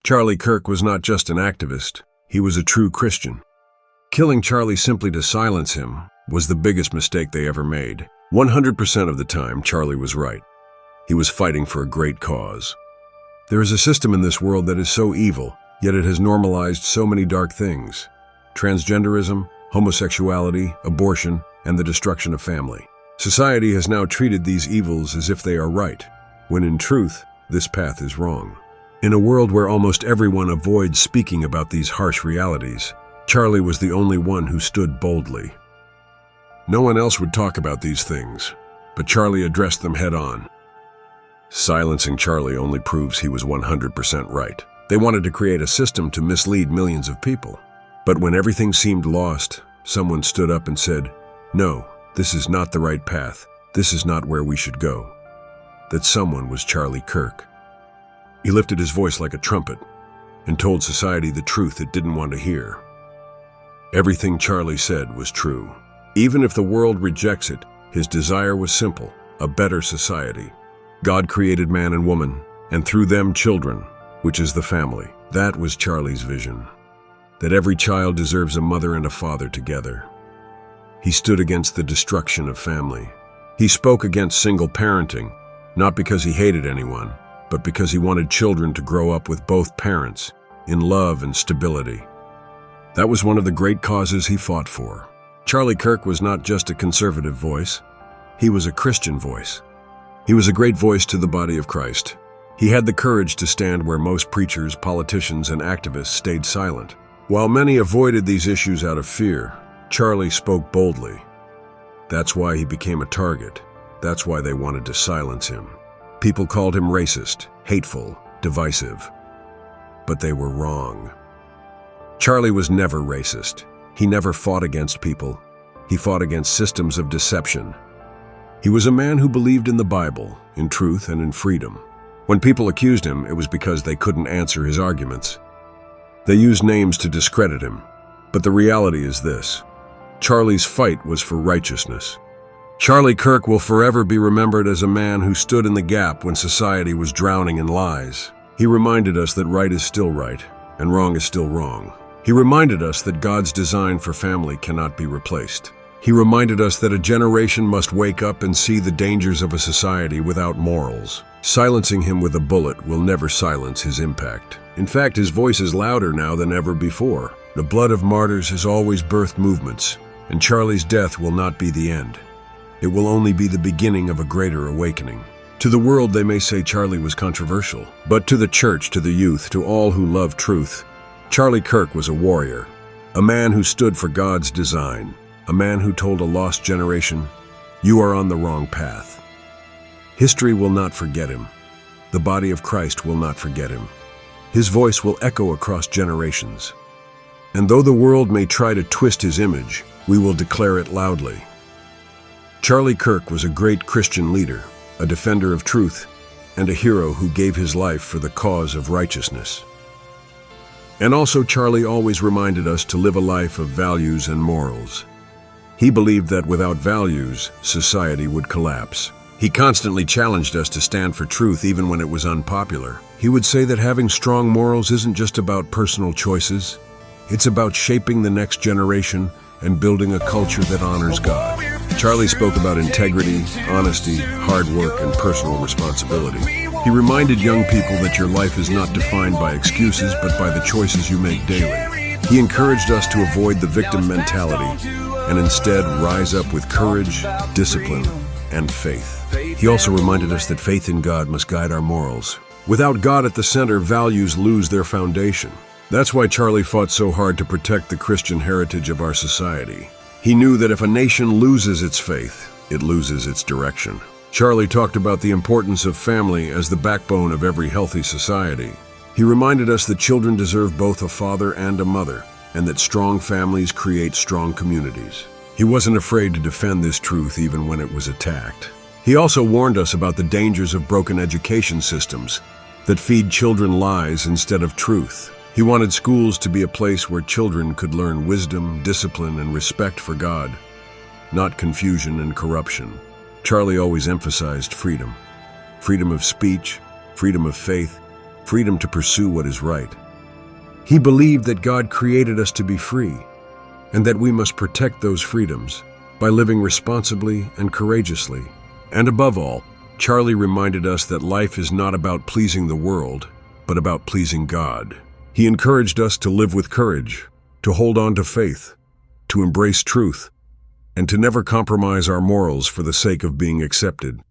Charlie Kirk was not just an activist, he was a true Christian. Killing Charlie simply to silence him was the biggest mistake they ever made. 100% of the time, Charlie was right. He was fighting for a great cause. There is a system in this world that is so evil, yet it has normalized so many dark things. Transgenderism, homosexuality, abortion, and the destruction of family. Society has now treated these evils as if they are right, when in truth, this path is wrong. In a world where almost everyone avoids speaking about these harsh realities, Charlie was the only one who stood boldly. No one else would talk about these things, but Charlie addressed them head-on. Silencing Charlie only proves he was 100% right. They wanted to create a system to mislead millions of people. But when everything seemed lost, someone stood up and said, "No, this is not the right path. This is not where we should go." That someone was Charlie Kirk. He lifted his voice like a trumpet and told society the truth it didn't want to hear. Everything Charlie said was true. Even if the world rejects it, his desire was simple: a better society. God created man and woman, and through them children, which is the family. That was Charlie's vision. That every child deserves a mother and a father together. He stood against the destruction of family. He spoke against single parenting, not because he hated anyone, but because he wanted children to grow up with both parents, in love and stability. That was one of the great causes he fought for. Charlie Kirk was not just a conservative voice, he was a Christian voice. He was a great voice to the body of Christ. He had the courage to stand where most preachers, politicians, and activists stayed silent. While many avoided these issues out of fear, Charlie spoke boldly. That's why he became a target. That's why they wanted to silence him. People called him racist, hateful, divisive. But they were wrong. Charlie was never racist. He never fought against people. He fought against systems of deception. He was a man who believed in the Bible, in truth, and in freedom. When people accused him, it was because they couldn't answer his arguments. They used names to discredit him. But the reality is this: Charlie's fight was for righteousness. Charlie Kirk will forever be remembered as a man who stood in the gap when society was drowning in lies. He reminded us that right is still right, and wrong is still wrong. He reminded us that God's design for family cannot be replaced. He reminded us that a generation must wake up and see the dangers of a society without morals. Silencing him with a bullet will never silence his impact. In fact, his voice is louder now than ever before. The blood of martyrs has always birthed movements, and Charlie's death will not be the end. It will only be the beginning of a greater awakening. To the world, they may say Charlie was controversial, but to the church, to the youth, to all who love truth, Charlie Kirk was a warrior, a man who stood for God's design, a man who told a lost generation, "You are on the wrong path." History will not forget him. The body of Christ will not forget him. His voice will echo across generations. And though the world may try to twist his image, we will declare it loudly. Charlie Kirk was a great Christian leader, a defender of truth, and a hero who gave his life for the cause of righteousness. And also, Charlie always reminded us to live a life of values and morals. He believed that without values, society would collapse. He constantly challenged us to stand for truth even when it was unpopular. He would say that having strong morals isn't just about personal choices. It's about shaping the next generation and building a culture that honors God. Charlie spoke about integrity, honesty, hard work, and personal responsibility. He reminded young people that your life is not defined by excuses, but by the choices you make daily. He encouraged us to avoid the victim mentality and instead rise up with courage, discipline, and faith. He also reminded us that faith in God must guide our morals. Without God at the center, values lose their foundation. That's why Charlie fought so hard to protect the Christian heritage of our society. He knew that if a nation loses its faith, it loses its direction. Charlie talked about the importance of family as the backbone of every healthy society. He reminded us that children deserve both a father and a mother, and that strong families create strong communities. He wasn't afraid to defend this truth even when it was attacked. He also warned us about the dangers of broken education systems that feed children lies instead of truth. He wanted schools to be a place where children could learn wisdom, discipline, and respect for God, not confusion and corruption. Charlie always emphasized freedom. Freedom of speech, freedom of faith, freedom to pursue what is right. He believed that God created us to be free, and that we must protect those freedoms by living responsibly and courageously. And above all, Charlie reminded us that life is not about pleasing the world, but about pleasing God. He encouraged us to live with courage, to hold on to faith, to embrace truth, and to never compromise our morals for the sake of being accepted.